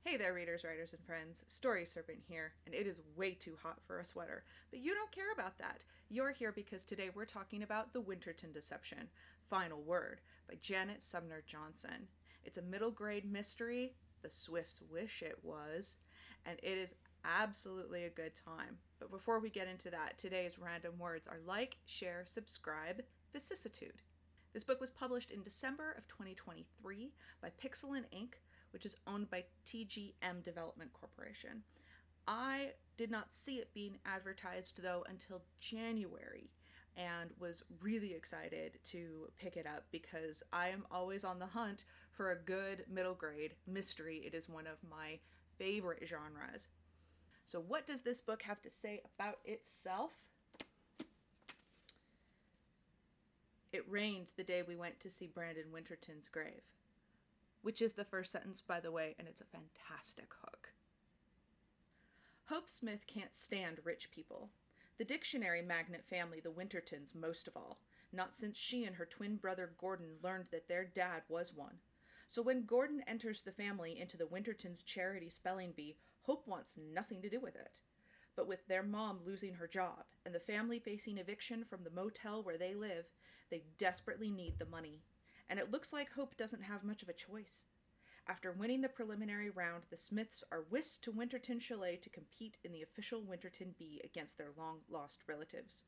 Hey there, readers, writers, and friends. Story Serpent here, and it is way too hot for a sweater. But you don't care about that. You're here because today we're talking about The Winterton Deception, Final Word, by Janet Sumner Johnson. It's a middle grade mystery, the Swifts wish it was, and it is absolutely a good time. But before we get into that, today's random words are like, share, subscribe, vicissitude. This book was published in December of 2023 by Pixel and Ink, which is owned by TGM Development Corporation. I did not see it being advertised though until January and was really excited to pick it up because I am always on the hunt for a good middle grade mystery. It is one of my favorite genres. So what does this book have to say about itself? It rained the day we went to see Brandon Winterton's grave. Which is the first sentence, by the way, and it's a fantastic hook. Hope Smith can't stand rich people. The dictionary magnate family, the Wintertons, most of all. Not since she and her twin brother Gordon learned that their dad was one. So when Gordon enters the family into the Wintertons' charity spelling bee, Hope wants nothing to do with it. But with their mom losing her job and the family facing eviction from the motel where they live, they desperately need the money. And it looks like Hope doesn't have much of a choice. After winning the preliminary round, the Smiths are whisked to Winterton Chalet to compete in the official Winterton Bee against their long-lost relatives.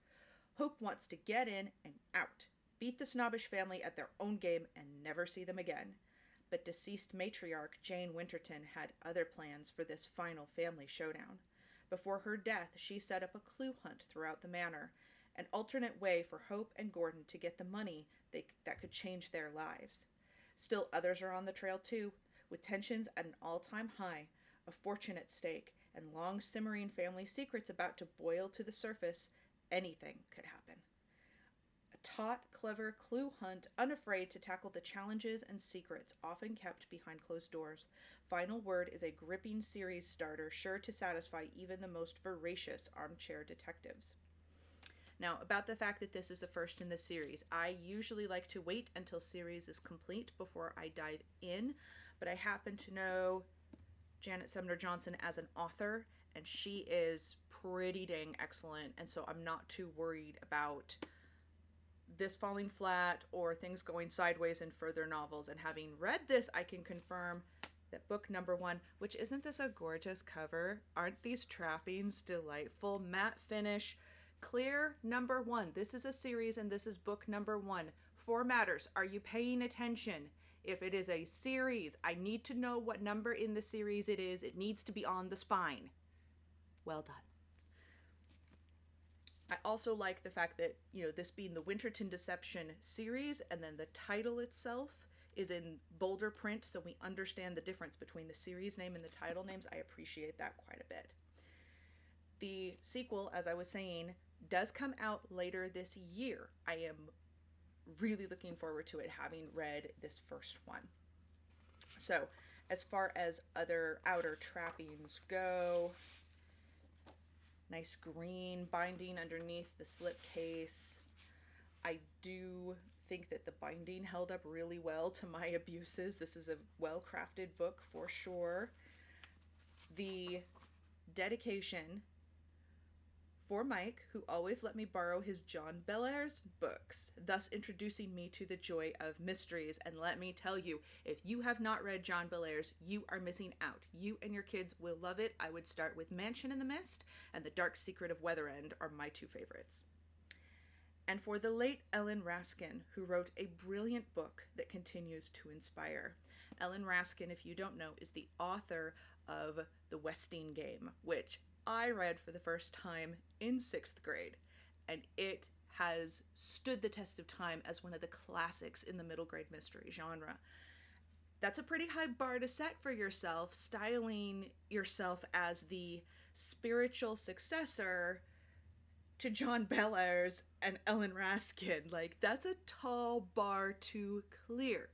Hope wants to get in and out, beat the snobbish family at their own game, and never see them again. But deceased matriarch Jane Winterton had other plans for this final family showdown. Before her death, she set up a clue hunt throughout the manor, an alternate way for Hope and Gordon to get the money that could change their lives. Still others are on the trail too, with tensions at an all-time high, a fortune at stake, and long-simmering family secrets about to boil to the surface. Anything could happen. A taut, clever clue hunt, unafraid to tackle the challenges and secrets often kept behind closed doors. Final Word is a gripping series starter sure to satisfy even the most voracious armchair detectives. Now, about the fact that this is the first in the series, I usually like to wait until series is complete before I dive in, but I happen to know Janet Sumner Johnson as an author, and she is pretty dang excellent, and so I'm not too worried about this falling flat or things going sideways in further novels. And having read this, I can confirm that book number 1, which isn't this a gorgeous cover? Aren't these trappings delightful? Matte finish. Clear number 1. This is a series and this is book number 1. 4 matters. Are you paying attention? If it is a series, I need to know what number in the series it is. It needs to be on the spine. Well done. I also like the fact that, this being the Winterton Deception series and then the title itself is in bolder print so we understand the difference between the series name and the title names. I appreciate that quite a bit. The sequel, as I was saying, does come out later this year. I am really looking forward to it, having read this first one. So, as far as other outer trappings go, nice green binding underneath the slipcase. I do think that the binding held up really well to my abuses. This is a well-crafted book for sure. The dedication for Mike, who always let me borrow his John Bellairs books, thus introducing me to the joy of mysteries. And let me tell you, if you have not read John Bellairs, you are missing out. You and your kids will love it. I would start with Mansion in the Mist and The Dark Secret of Weatherend are my 2 favorites. And for the late Ellen Raskin, who wrote a brilliant book that continues to inspire. Ellen Raskin, if you don't know, is the author of The Westing Game, which I read for the first time in 6th grade, and it has stood the test of time as one of the classics in the middle grade mystery genre. That's a pretty high bar to set for yourself, styling yourself as the spiritual successor to John Bellairs and Ellen Raskin. Like, that's a tall bar to clear.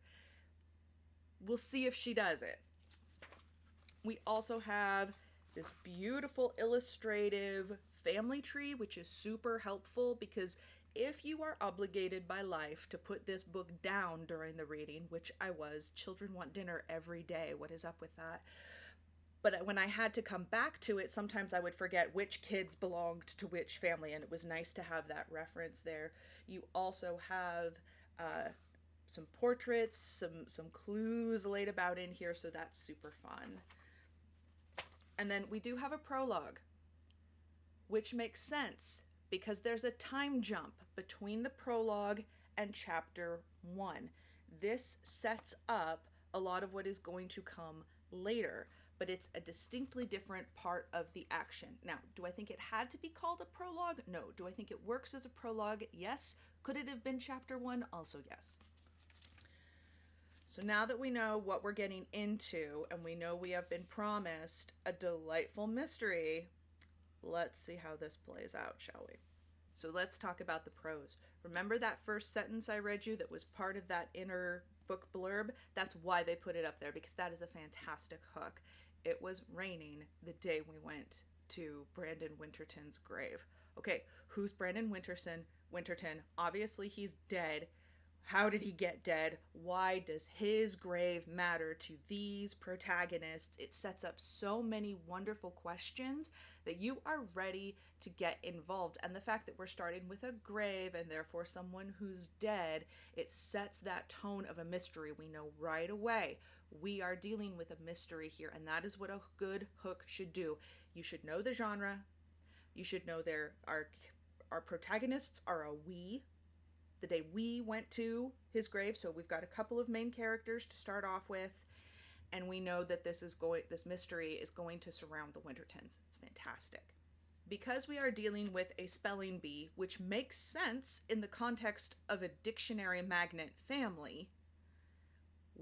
We'll see if she does it. We also have this beautiful illustrative family tree, which is super helpful because if you are obligated by life to put this book down during the reading, which I was, children want dinner every day, what is up with that? But when I had to come back to it, sometimes I would forget which kids belonged to which family, and it was nice to have that reference there. You also have some portraits, some clues laid about in here, so that's super fun. And then we do have a prologue, which makes sense because there's a time jump between the prologue and chapter 1. This sets up a lot of what is going to come later, but it's a distinctly different part of the action. Now, do I think it had to be called a prologue? No. Do I think it works as a prologue? Yes. Could it have been chapter 1? Also yes. So now that we know what we're getting into, and we know we have been promised a delightful mystery, let's see how this plays out, shall we? So let's talk about the prose. Remember that first sentence I read you that was part of that inner book blurb? That's why they put it up there, because that is a fantastic hook. It was raining the day we went to Brandon Winterton's grave. Okay, who's Brandon Winterton? Obviously he's dead. How did he get dead? Why does his grave matter to these protagonists? It sets up so many wonderful questions that you are ready to get involved. And the fact that we're starting with a grave and therefore someone who's dead, it sets that tone of a mystery. We know right away we are dealing with a mystery here, and that is what a good hook should do. You should know the genre. You should know our protagonists are a we. The day we went to his grave, so we've got a couple of main characters to start off with, and we know that this mystery is going to surround the Wintertons. It's fantastic. Because we are dealing with a spelling bee, which makes sense in the context of a dictionary magnet family,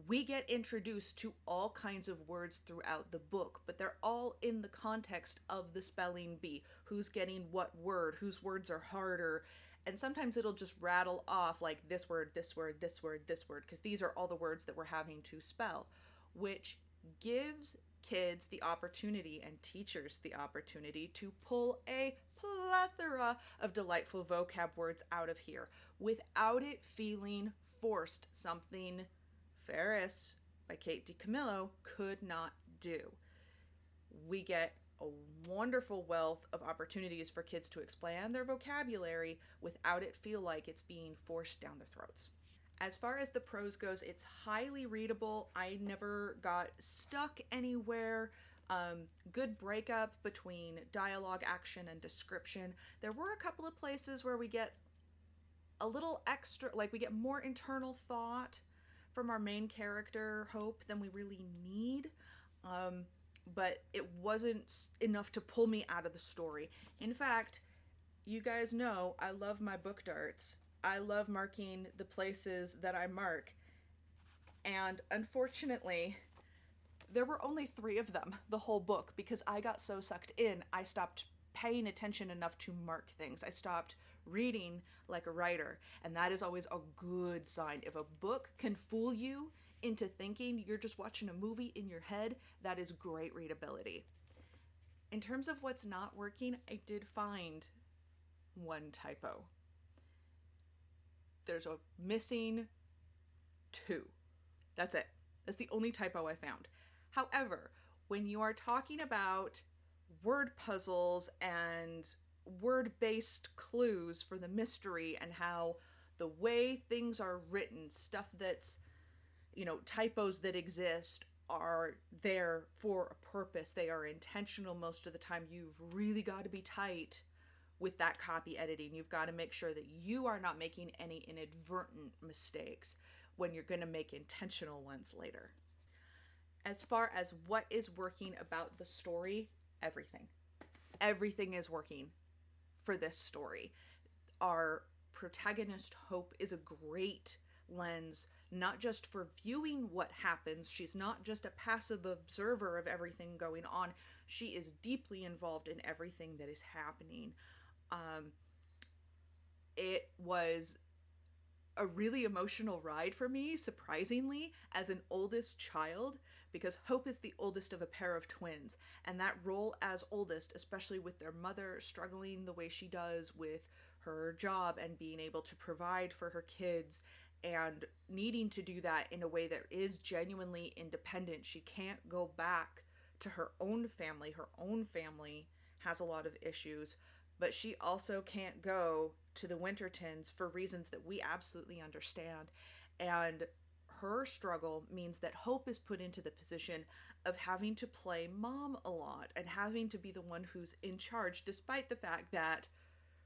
we get introduced to all kinds of words throughout the book, but they're all in the context of the spelling bee. Who's getting what word, whose words are harder. And sometimes it'll just rattle off like this word, this word, this word, this word, because these are all the words that we're having to spell, which gives kids the opportunity and teachers the opportunity to pull a plethora of delightful vocab words out of here without it feeling forced, something Ferris by Kate DiCamillo could not do. We get a wonderful wealth of opportunities for kids to expand their vocabulary without it feel like it's being forced down their throats. As far as the prose goes, it's highly readable. I never got stuck anywhere. Good breakup between dialogue, action, and description. There were a couple of places where we get a little extra, like we get more internal thought from our main character, Hope, than we really need. But it wasn't enough to pull me out of the story. In fact, you guys know I love my book darts. I love marking the places that I mark. And unfortunately, there were only 3 of them the whole book because I got so sucked in, I stopped paying attention enough to mark things. I stopped reading like a writer, and that is always a good sign. If a book can fool you into thinking you're just watching a movie in your head, that is great readability. In terms of what's not working, I did find one typo. There's a missing 2. That's it. That's the only typo I found. However, when you are talking about word puzzles and word-based clues for the mystery and how the way things are written, stuff that's, typos that exist are there for a purpose. They are intentional most of the time. You've really got to be tight with that copy editing. You've got to make sure that you are not making any inadvertent mistakes when you're going to make intentional ones later. As far as what is working about the story, everything. Everything is working for this story. Our protagonist, Hope, is a great lens, not just for viewing what happens. She's not just a passive observer of everything going on. She is deeply involved in everything that is happening. It was a really emotional ride for me, surprisingly, as an oldest child, because Hope is the oldest of a pair of twins, and that role as oldest, especially with their mother struggling the way she does with her job and being able to provide for her kids and needing to do that in a way that is genuinely independent. She can't go back to her own family. Her own family has a lot of issues, but she also can't go to the Wintertons for reasons that we absolutely understand. And her struggle means that Hope is put into the position of having to play mom a lot and having to be the one who's in charge, despite the fact that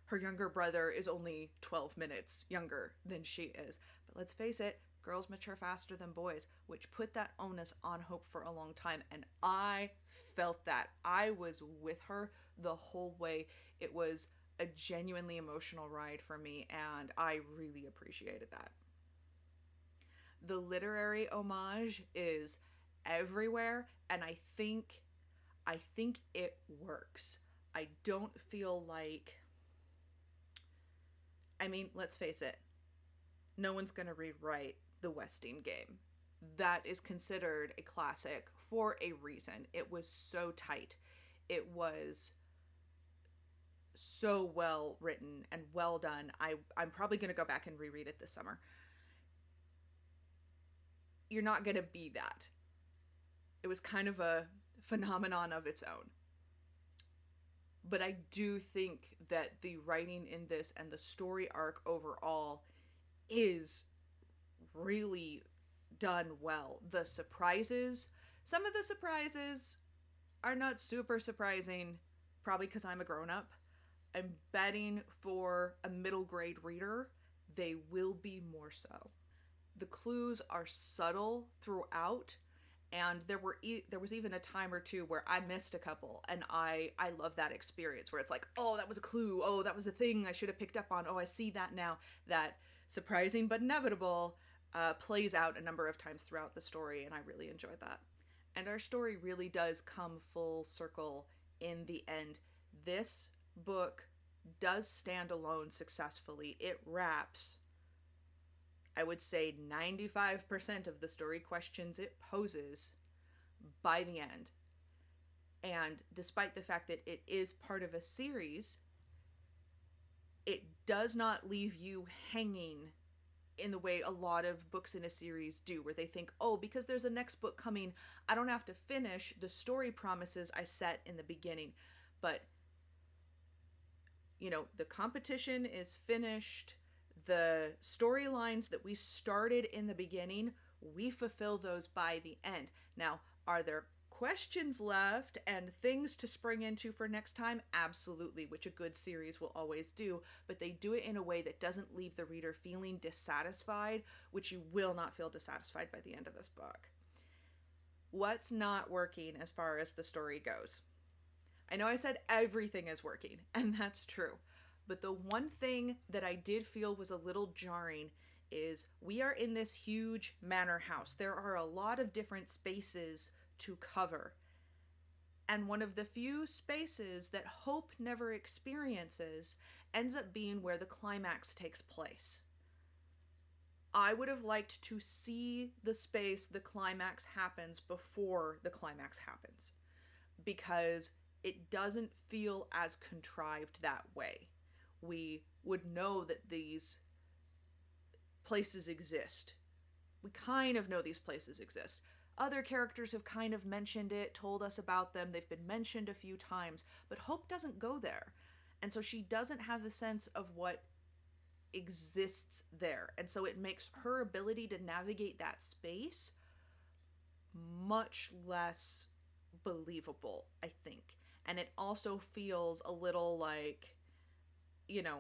her younger brother is only 12 minutes younger than she is. But let's face it, girls mature faster than boys, which put that onus on Hope for a long time. And I felt that. I was with her the whole way. It was a genuinely emotional ride for me, and I really appreciated that. The literary homage is everywhere, and I think it works. I don't feel like, I mean, let's face it, no one's going to rewrite the Westing game. That is considered a classic for a reason. It was so tight. It was so well written and well done. I'm probably going to go back and reread it this summer. You're not going to be that. It was kind of a phenomenon of its own. But I do think that the writing in this and the story arc overall is really done well. The surprises, some of the surprises are not super surprising, probably because I'm a grown-up. I'm betting for a middle grade reader, they will be more so. The clues are subtle throughout, and there was even a time or two where I missed a couple, and I love that experience where it's like, oh, that was a clue, oh, that was a thing I should have picked up on, oh, I see that now. That surprising but inevitable plays out a number of times throughout the story, and I really enjoy that. And our story really does come full circle in the end. This book does stand alone successfully. It wraps, I would say, 95% of the story questions it poses by the end. And despite the fact that it is part of a series, it does not leave you hanging in the way a lot of books in a series do, where they think, oh, because there's a next book coming, I don't have to finish the story promises I set in the beginning. But, you know, the competition is finished. The storylines that we started in the beginning, we fulfill those by the end. Now, are there questions left and things to spring into for next time? Absolutely, which a good series will always do, but they do it in a way that doesn't leave the reader feeling dissatisfied, which you will not feel dissatisfied by the end of this book. What's not working as far as the story goes? I know I said everything is working, and that's true. But the one thing that I did feel was a little jarring is we are in this huge manor house. There are a lot of different spaces to cover. And one of the few spaces that Hope never experiences ends up being where the climax takes place. I would have liked to see the space the climax happens before the climax happens, because it doesn't feel as contrived that way. We would know that these places exist. We kind of know these places exist. Other characters have kind of mentioned it, told us about them. They've been mentioned a few times, but Hope doesn't go there. And so she doesn't have the sense of what exists there. And so it makes her ability to navigate that space much less believable, I think. And it also feels a little like, you know,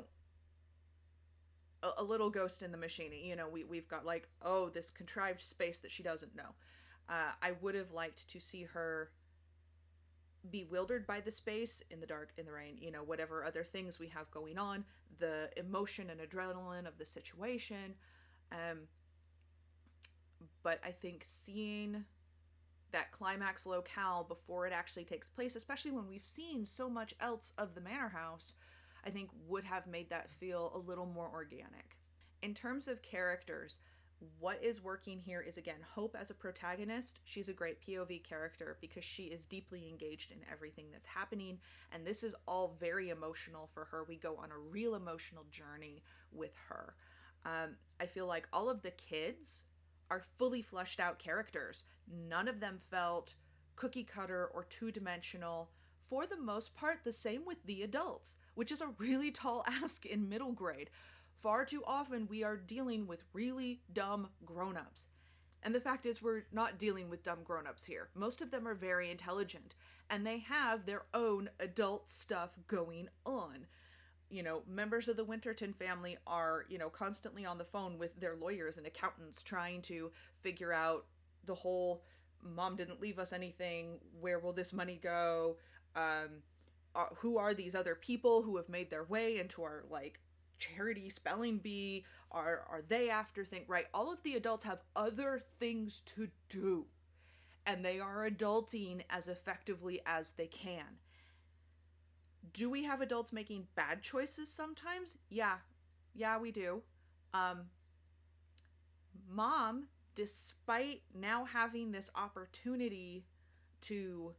a little Ghost in the Machine. You know, we've got like, oh, this contrived space that she doesn't know. I would have liked to see her bewildered by the space, in the dark, in the rain, you know, whatever other things we have going on, the emotion and adrenaline of the situation. But I think seeing that climax locale before it actually takes place, especially when we've seen so much else of the manor house, I think would have made that feel a little more organic. In terms of characters, what is working here is, again, Hope as a protagonist. She's a great POV character because she is deeply engaged in everything that's happening, and this is all very emotional for her. We go on a real emotional journey with her. I feel like all of the kids are fully fleshed out characters. None of them felt cookie cutter or two-dimensional. For the most part, the same with the adults, which is a really tall ask in middle grade. Far too often, we are dealing with really dumb grown-ups. And the fact is, we're not dealing with dumb grown-ups here. Most of them are very intelligent, and they have their own adult stuff going on. You know, members of the Winterton family are, you know, constantly on the phone with their lawyers and accountants trying to figure out the whole mom didn't leave us anything, where will this money go, who are these other people who have made their way into our, like, charity spelling bee, are they after thing, right? All of the adults have other things to do, and they are adulting as effectively as they can. Do we have adults making bad choices sometimes? Yeah, we do. Mom, despite now having this opportunity to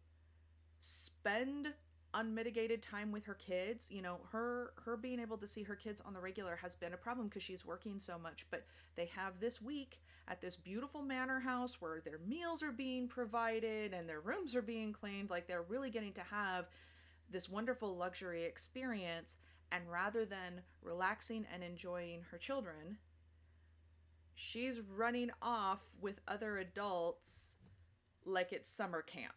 spend unmitigated time with her kids, you know, her being able to see her kids on the regular has been a problem because she's working so much, but they have this week at this beautiful manor house where their meals are being provided and their rooms are being cleaned. Like, they're really getting to have this wonderful luxury experience, and rather than relaxing and enjoying her children, she's running off with other adults like it's summer camp.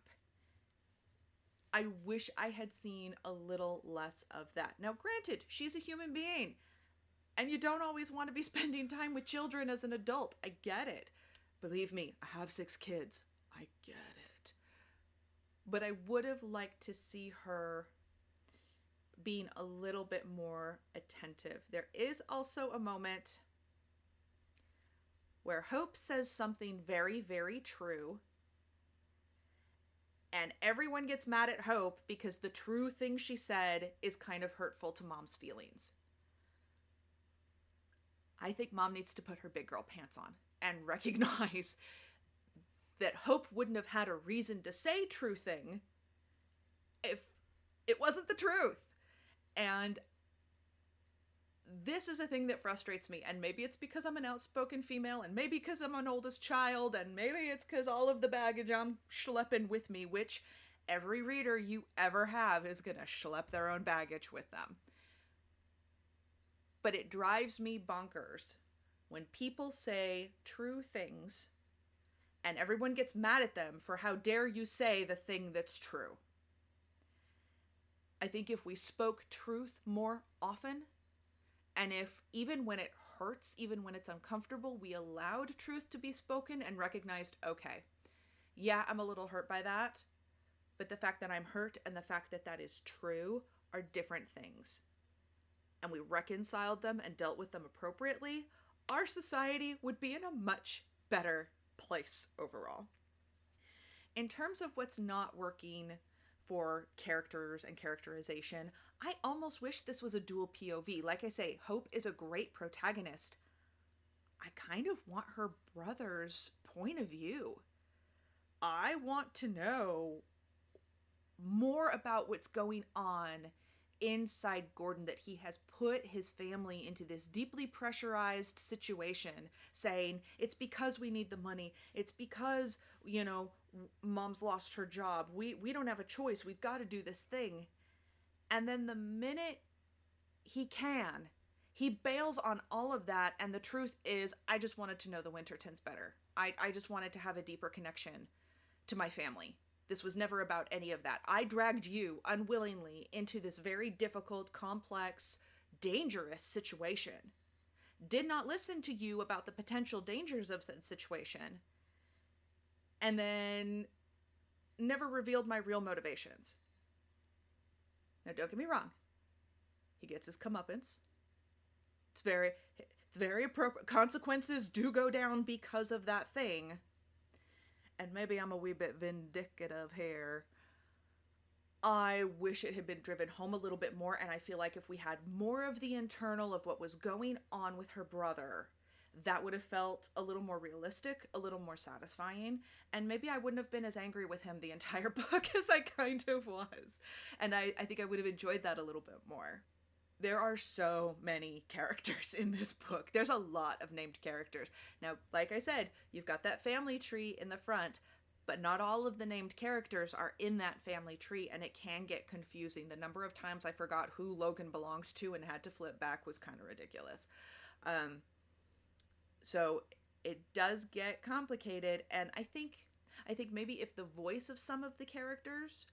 I wish I had seen a little less of that. Now, granted, she's a human being, and you don't always want to be spending time with children as an adult. I get it. Believe me, I have 6 kids. I get it. But I would have liked to see her being a little bit more attentive. There is also a moment where Hope says something very, very true, and everyone gets mad at Hope because the true thing she said is kind of hurtful to Mom's feelings. I think Mom needs to put her big girl pants on and recognize that Hope wouldn't have had a reason to say true thing if it wasn't the truth. And this is a thing that frustrates me, and maybe it's because I'm an outspoken female, and maybe because I'm an oldest child, and maybe it's because all of the baggage I'm schlepping with me, which every reader you ever have is gonna schlep their own baggage with them. But it drives me bonkers when people say true things and everyone gets mad at them for how dare you say the thing that's true. I think if we spoke truth more often, and if even when it hurts, even when it's uncomfortable, we allowed truth to be spoken and recognized, okay, yeah, I'm a little hurt by that, but the fact that I'm hurt and the fact that that is true are different things, and we reconciled them and dealt with them appropriately, our society would be in a much better place overall. In terms of what's not working for characters and characterization, I almost wish this was a dual POV. Like I say, Hope is a great protagonist. I kind of want her brother's point of view. I want to know more about what's going on inside Gordon, that he has put his family into this deeply pressurized situation, saying it's because we need the money, it's because, you know, Mom's lost her job, we don't have a choice, we've got to do this thing. And then the minute he bails on all of that, and the truth is, I just wanted to know the Wintertons better. I just wanted to have a deeper connection to my family. This was never about any of that. I dragged you unwillingly into this very difficult, complex, dangerous situation. Did not listen to you about the potential dangers of said situation. And then never revealed my real motivations. Now, don't get me wrong. He gets his comeuppance. It's very appropriate. Consequences do go down because of that thing. And maybe I'm a wee bit vindictive here. I wish it had been driven home a little bit more, and I feel like if we had more of the internal of what was going on with her brother, that would have felt a little more realistic, a little more satisfying, and maybe I wouldn't have been as angry with him the entire book as I kind of was. And I think I would have enjoyed that a little bit more. There are so many characters in this book. There's a lot of named characters. Now, like I said, you've got that family tree in the front, but not all of the named characters are in that family tree, and it can get confusing. The number of times I forgot who Logan belongs to and had to flip back was kind of ridiculous. So it does get complicated, and I think maybe if the voice of some of the characters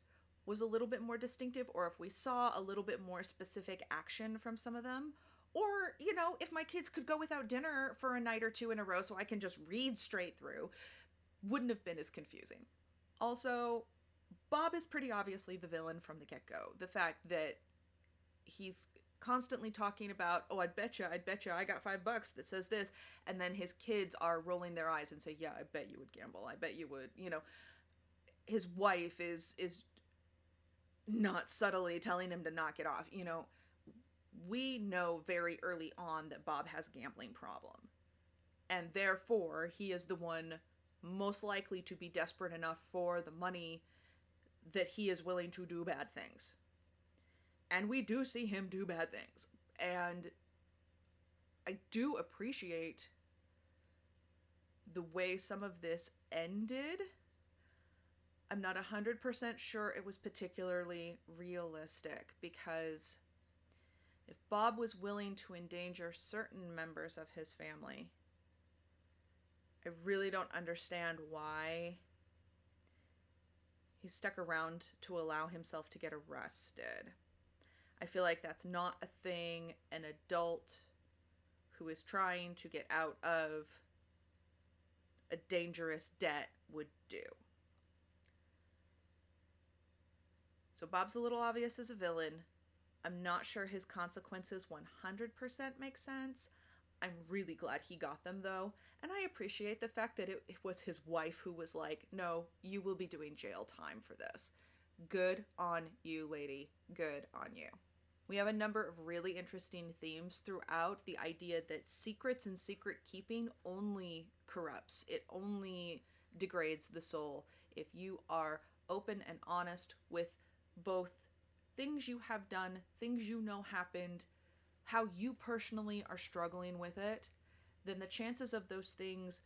was a little bit more distinctive, or if we saw a little bit more specific action from some of them, or, you know, if my kids could go without dinner for a night or two in a row so I can just read straight through, wouldn't have been as confusing. Also, Bob is pretty obviously the villain from the get-go. The fact that he's constantly talking about, oh, I'd betcha, I got $5 that says this, and then his kids are rolling their eyes and say, yeah, I bet you would gamble, I bet you would, you know. His wife is not subtly telling him to knock it off, you know. We know very early on that Bob has a gambling problem, and therefore he is the one most likely to be desperate enough for the money that he is willing to do bad things. And we do see him do bad things. And I do appreciate the way some of this ended. I'm not 100% sure it was particularly realistic, because if Bob was willing to endanger certain members of his family, I really don't understand why he stuck around to allow himself to get arrested. I feel like that's not a thing an adult who is trying to get out of a dangerous debt would do. So Bob's a little obvious as a villain. I'm not sure his consequences 100% make sense. I'm really glad he got them, though, and I appreciate the fact that it was his wife who was like, no, you will be doing jail time for this. Good on you, lady. Good on you. We have a number of really interesting themes throughout. The idea that secrets and secret keeping only corrupts. It only degrades the soul. If you are open and honest with both things you have done, things you know happened, how you personally are struggling with it, then the chances of those things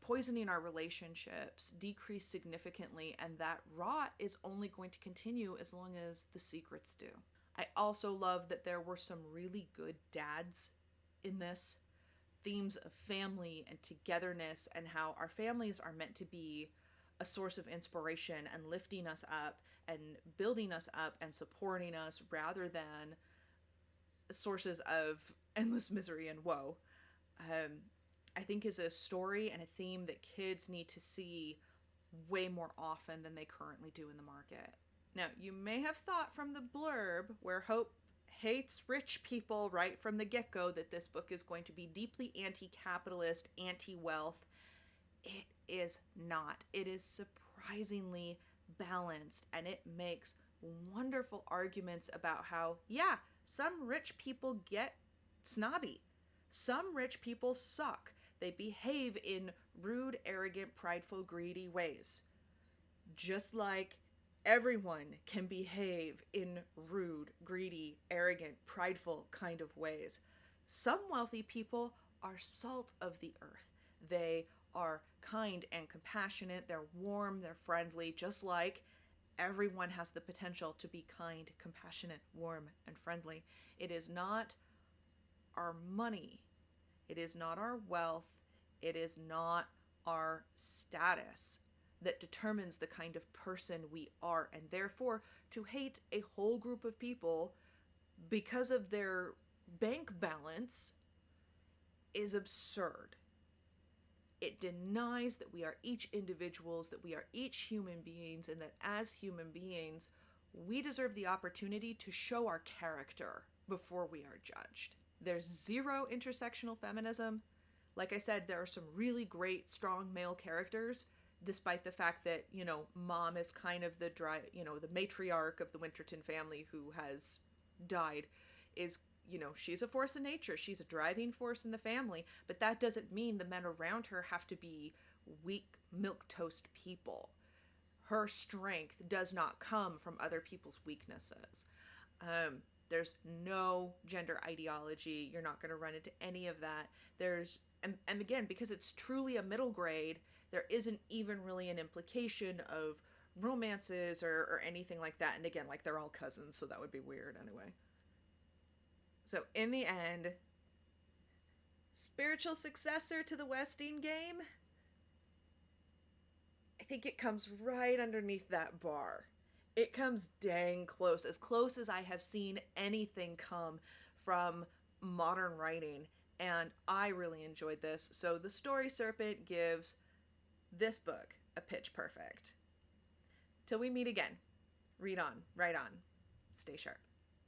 poisoning our relationships decrease significantly, and that rot is only going to continue as long as the secrets do. I also love that there were some really good dads in this. Themes of family and togetherness, and how our families are meant to be a source of inspiration and lifting us up and building us up and supporting us, rather than sources of endless misery and woe. I think is a story and a theme that kids need to see way more often than they currently do in the market. Now, you may have thought from the blurb, where Hope hates rich people right from the get-go, that this book is going to be deeply anti-capitalist, anti-wealth. It is not. It is surprisingly balanced, and it makes wonderful arguments about how, yeah, some rich people get snobby. Some rich people suck. They behave in rude, arrogant, prideful, greedy ways. Just like everyone can behave in rude, greedy, arrogant, prideful kind of ways. Some wealthy people are salt of the earth. They are kind and compassionate. They're warm, they're friendly, just like everyone has the potential to be kind, compassionate, warm, and friendly. It is not our money. It is not our wealth. It is not our status that determines the kind of person we are. And therefore, to hate a whole group of people because of their bank balance is absurd. It denies that we are each individuals, that we are each human beings, and that as human beings, we deserve the opportunity to show our character before we are judged. There's zero intersectional feminism. Like I said, there are some really great, strong male characters, despite the fact that, you know, Mom is kind of the the matriarch of the Winterton family who has died, is, you know, she's a force of nature. She's a driving force in the family, but that doesn't mean the men around her have to be weak, milquetoast people. Her strength does not come from other people's weaknesses. There's no gender ideology. You're not going to run into any of that. And again, because it's truly a middle grade, There isn't even really an implication of romances or anything like that. And again, like, they're all cousins, so that would be weird anyway. So in the end, spiritual successor to the Westing game, I think it comes right underneath that bar. It comes dang close as I have seen anything come from modern writing, and I really enjoyed this. So the Story Serpent gives this book a pitch perfect. Till we meet again, read on, write on, stay sharp.